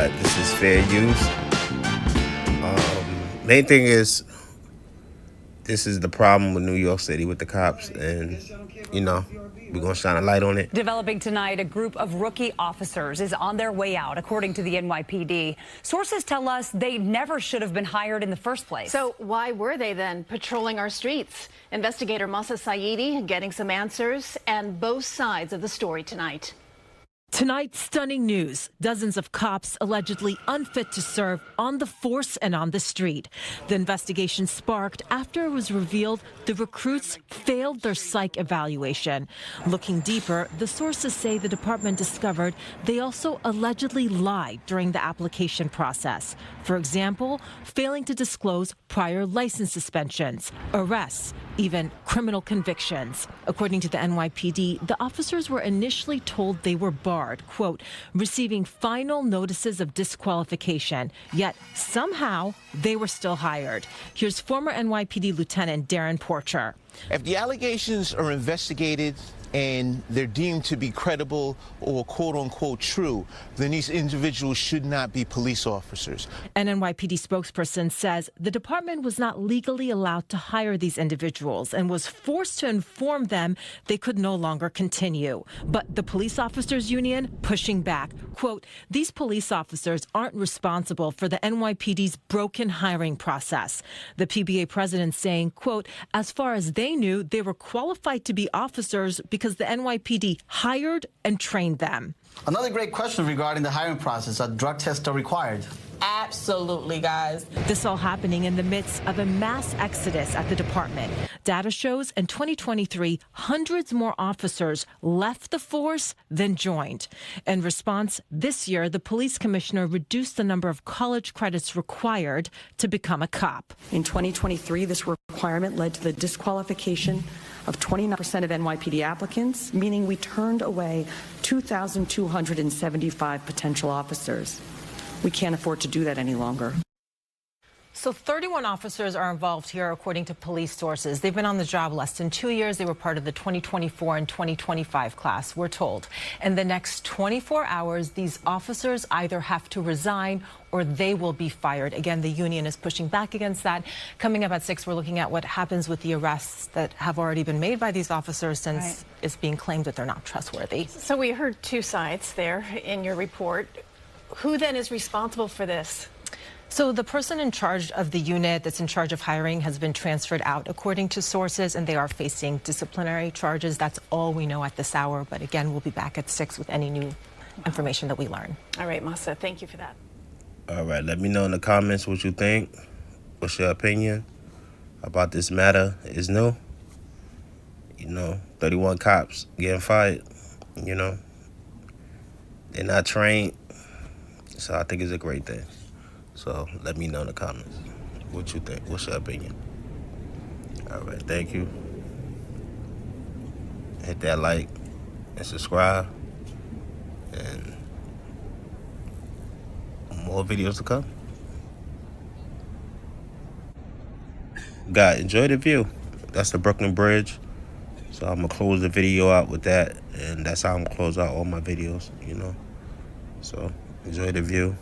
that this is fair use. Main thing is, this is the problem with New York City with the cops, and, you know, we're going to shine a light on it. Developing tonight, a group of rookie officers is on their way out, according to the NYPD. Sources tell us they never should have been hired in the first place. So why were they then patrolling our streets? Investigator Masa Saidi getting some answers and both sides of the story tonight. Tonight, stunning news. Dozens of cops allegedly unfit to serve on the force and on the street. The investigation sparked after it was revealed the recruits failed their psych evaluation. Looking deeper, the sources say the department discovered they also allegedly lied during the application process. For example, failing to disclose prior license suspensions, arrests, even criminal convictions. According to the NYPD, the officers were initially told they were barred, quote, receiving final notices of disqualification, yet somehow they were still hired. Here's former NYPD Lieutenant Darren Porcher. If the allegations are investigated and they're deemed to be credible or quote-unquote true, then these individuals should not be police officers. An NYPD spokesperson says the department was not legally allowed to hire these individuals and was forced to inform them they could no longer continue. But the police officers union pushing back. Quote, these police officers aren't responsible for the NYPD's broken hiring process. The PBA president saying, quote, as far as they knew, they were qualified to be officers because the NYPD hired and trained them. Another great question regarding the hiring process. Are drug tests still required? Absolutely, guys. This all happening in the midst of a mass exodus at the department. Data shows in 2023, hundreds more officers left the force than joined. In response, this year, the police commissioner reduced the number of college credits required to become a cop. In 2023, this requirement led to the disqualification of 29% of NYPD applicants, meaning we turned away 2,275 potential officers. We can't afford to do that any longer. So 31 officers are involved here, according to police sources. They've been on the job less than 2 years. They were part of the 2024 and 2025 class, we're told. In the next 24 hours, these officers either have to resign or they will be fired. Again, the union is pushing back against that. Coming up at 6, we're looking at what happens with the arrests that have already been made by these officers since it's being claimed that they're not trustworthy. So we heard two sides there in your report. Who then is responsible for this? So the person in charge of the unit that's in charge of hiring has been transferred out, according to sources, and they are facing disciplinary charges. That's all we know at this hour. But again, we'll be back at 6 with any new information that we learn. All right, Masa, thank you for that. All right, let me know in the comments what you think. What's your opinion about this matter? Is new. 31 cops getting fired. They're not trained. So I think it's a great thing. So let me know in the comments what you think. What's your opinion? All right, thank you. Hit that like and subscribe. And more videos to come. God, enjoy the view. That's the Brooklyn Bridge. So I'm going to close the video out with that. And that's how I'm going to close out all my videos, So enjoy the view.